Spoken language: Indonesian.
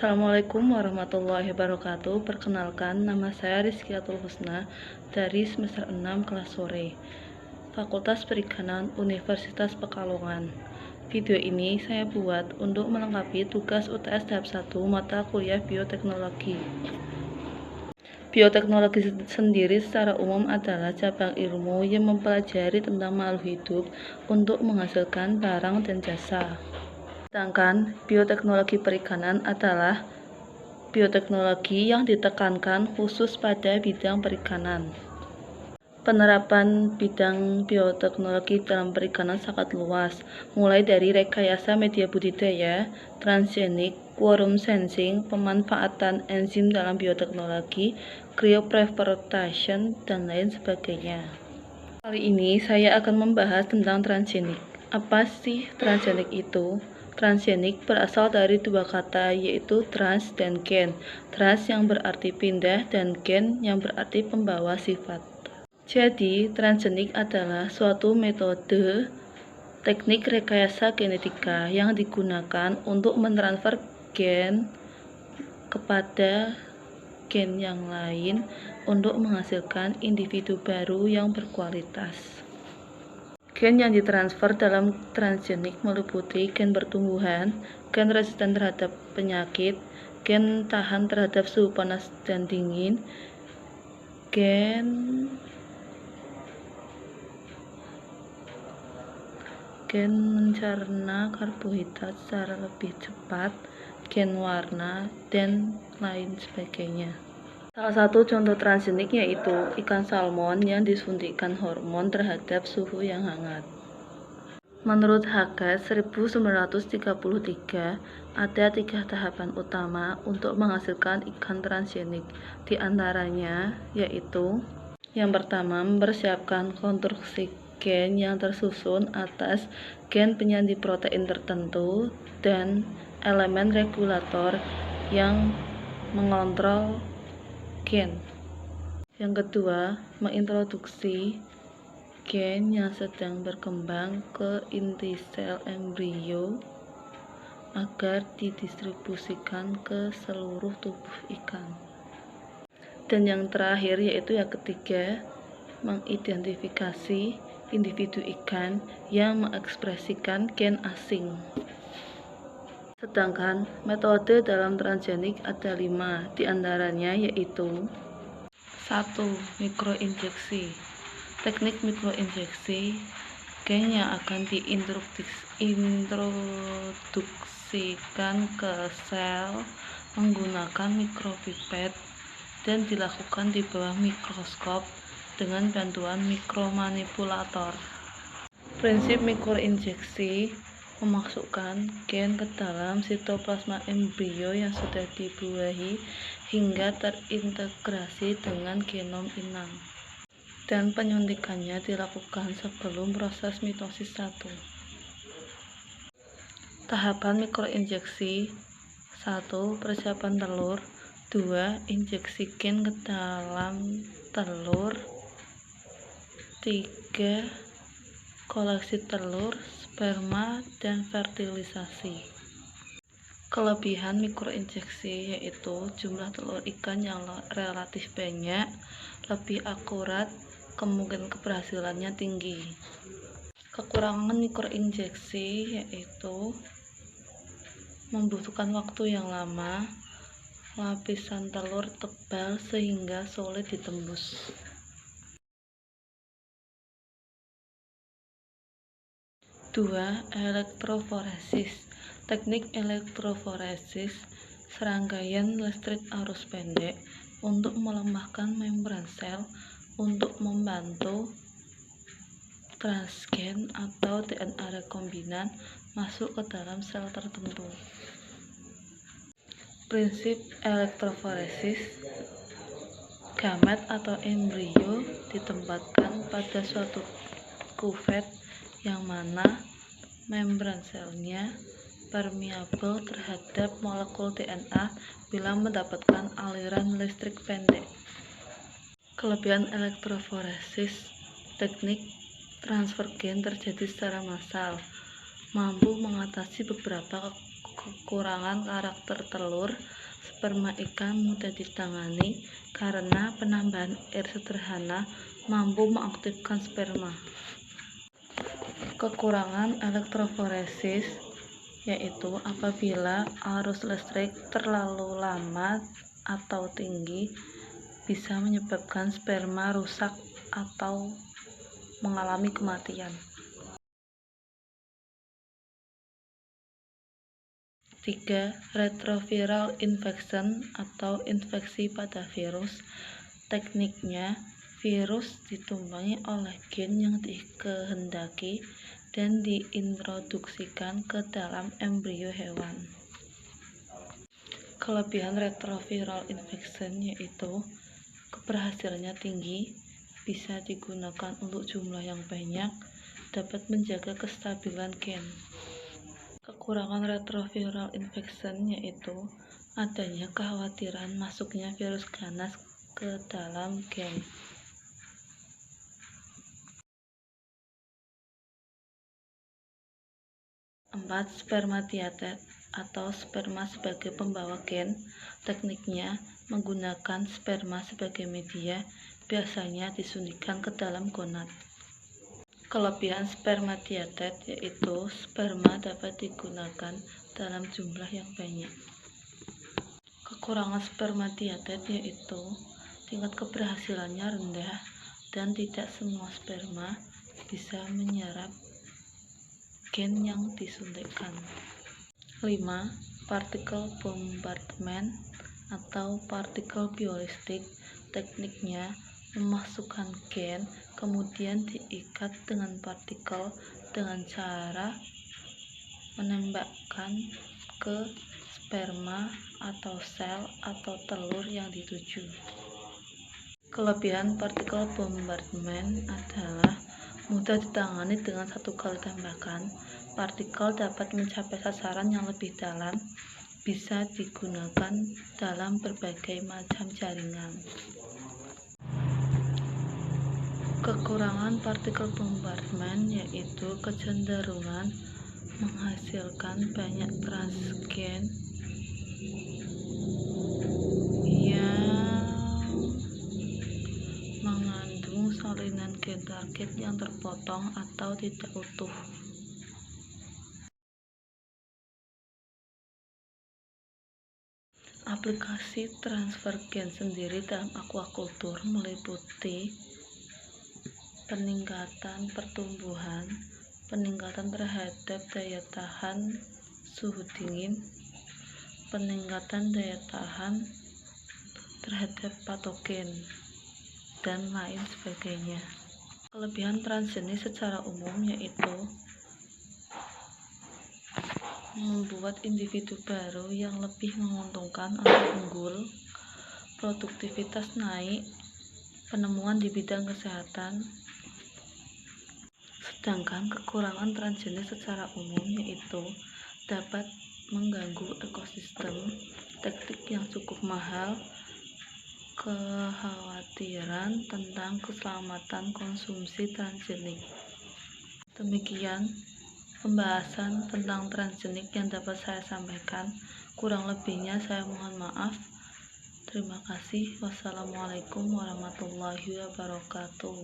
Assalamualaikum warahmatullahi wabarakatuh. Perkenalkan, nama saya Rizkiatul Husna dari semester 6 kelas sore, Fakultas Perikanan Universitas Pekalongan. Video ini saya buat untuk melengkapi tugas UTS tahap 1 mata kuliah bioteknologi. Bioteknologi sendiri secara umum adalah cabang ilmu yang mempelajari tentang makhluk hidup untuk menghasilkan barang dan jasa. Sedangkan bioteknologi perikanan adalah bioteknologi yang ditekankan khusus pada bidang perikanan. Penerapan bidang bioteknologi dalam perikanan sangat luas, mulai dari rekayasa media budidaya, transgenik, quorum sensing, pemanfaatan enzim dalam bioteknologi, cryopreservation, dan lain sebagainya. Kali ini saya akan membahas tentang transgenik. Apa sih transgenik itu? Transgenik berasal dari dua kata, yaitu trans dan gen. Trans yang berarti pindah dan gen yang berarti pembawa sifat. Jadi, transgenik adalah suatu metode teknik rekayasa genetika yang digunakan untuk mentransfer gen kepada gen yang lain untuk menghasilkan individu baru yang berkualitas. Gen yang ditransfer dalam transgenik meliputi gen pertumbuhan, gen resisten terhadap penyakit, gen tahan terhadap suhu panas dan dingin, gen mencerna karbohidrat secara lebih cepat, gen warna, dan lain sebagainya. Salah satu contoh transgenik yaitu ikan salmon yang disuntikkan hormon terhadap suhu yang hangat. Menurut Hagas 1933, ada 3 tahapan utama untuk menghasilkan ikan transgenik. Di antaranya yaitu yang pertama, mempersiapkan konstruksi gen yang tersusun atas gen penyandi protein tertentu dan elemen regulator yang mengontrol gen. Yang kedua, mengintroduksi gen yang sedang berkembang ke inti sel embrio agar didistribusikan ke seluruh tubuh ikan. Dan yang terakhir yaitu yang ketiga, mengidentifikasi individu ikan yang mengekspresikan gen asing. Sedangkan metode dalam transgenik ada 5, diantaranya yaitu 1. Mikroinjeksi. Teknik mikroinjeksi, gen yang akan diintroduksikan ke sel menggunakan mikropipet dan dilakukan di bawah mikroskop dengan bantuan mikromanipulator. Prinsip mikroinjeksi memasukkan gen ke dalam sitoplasma embrio yang sudah dibuahi hingga terintegrasi dengan genom inang, dan penyuntikannya dilakukan sebelum proses mitosis 1. Tahapan mikroinjeksi: 1. Persiapan telur. 2. Injeksi gen ke dalam telur. 3. Koleksi telur, sperma, dan fertilisasi. Kelebihan mikroinjeksi yaitu jumlah telur ikan yang relatif banyak, lebih akurat, kemungkinan keberhasilannya tinggi. Kekurangan mikroinjeksi yaitu membutuhkan waktu yang lama, lapisan telur tebal sehingga sulit ditembus. 2. Elektroforesis. Teknik elektroforesis, serangkaian listrik arus pendek untuk melemahkan membran sel untuk membantu transgen atau DNA rekombinan masuk ke dalam sel tertentu. Prinsip elektroforesis: gamet atau embrio ditempatkan pada suatu kuvet yang mana membran selnya permeabel terhadap molekul DNA bila mendapatkan aliran listrik pendek. Kelebihan elektroforesis: teknik transfer gen terjadi secara massal, mampu mengatasi beberapa Kekurangan karakter telur, sperma ikan mudah ditangani karena penambahan air sederhana mampu mengaktifkan sperma. Kekurangan elektroforesis yaitu apabila arus listrik terlalu lama atau tinggi bisa menyebabkan sperma rusak atau mengalami kematian. 3. Retroviral infection atau infeksi pada virus. Tekniknya, virus ditumpangi oleh gen yang dikehendaki dan diintroduksikan ke dalam embrio hewan. Kelebihan retroviral infection yaitu keberhasilannya tinggi, bisa digunakan untuk jumlah yang banyak, dapat menjaga kestabilan gen. Kekurangan retroviral infection yaitu adanya kekhawatiran masuknya virus ganas ke dalam gen. 4. Spermatiatet atau sperma sebagai pembawa gen. Tekniknya menggunakan sperma sebagai media, biasanya disuntikkan ke dalam gonad. Kelebihan spermatiatet yaitu sperma dapat digunakan dalam jumlah yang banyak. Kekurangan spermatiatet yaitu tingkat keberhasilannya rendah dan tidak semua sperma bisa menyerap gen yang disuntikkan. 5. Particle bombardment atau partikel biolistik. Tekniknya memasukkan gen kemudian diikat dengan partikel dengan cara menembakkan ke sperma atau sel atau telur yang dituju. Kelebihan partikel bombardment adalah mudah ditangani dengan satu kali tembakan. Partikel dapat mencapai sasaran yang lebih dalam, bisa digunakan dalam berbagai macam jaringan. Kekurangan partikel bombardment yaitu kecenderungan menghasilkan banyak transgen yang mengandung salinan gen target yang terpotong atau tidak utuh. Aplikasi transfer gen sendiri dalam aquaculture meliputi peningkatan pertumbuhan, peningkatan terhadap daya tahan suhu dingin, peningkatan daya tahan terhadap patogen, dan lain sebagainya. Kelebihan transgenis secara umum yaitu membuat individu baru yang lebih menguntungkan atau unggul, produktivitas naik, penemuan di bidang kesehatan. Sedangkan kekurangan transgenis secara umum yaitu dapat mengganggu ekosistem, teknik yang cukup mahal, kekhawatiran tentang keselamatan konsumsi transgenik. Demikian pembahasan tentang transgenik yang dapat saya sampaikan. Kurang lebihnya saya mohon maaf. Terima kasih. Wassalamualaikum warahmatullahi wabarakatuh.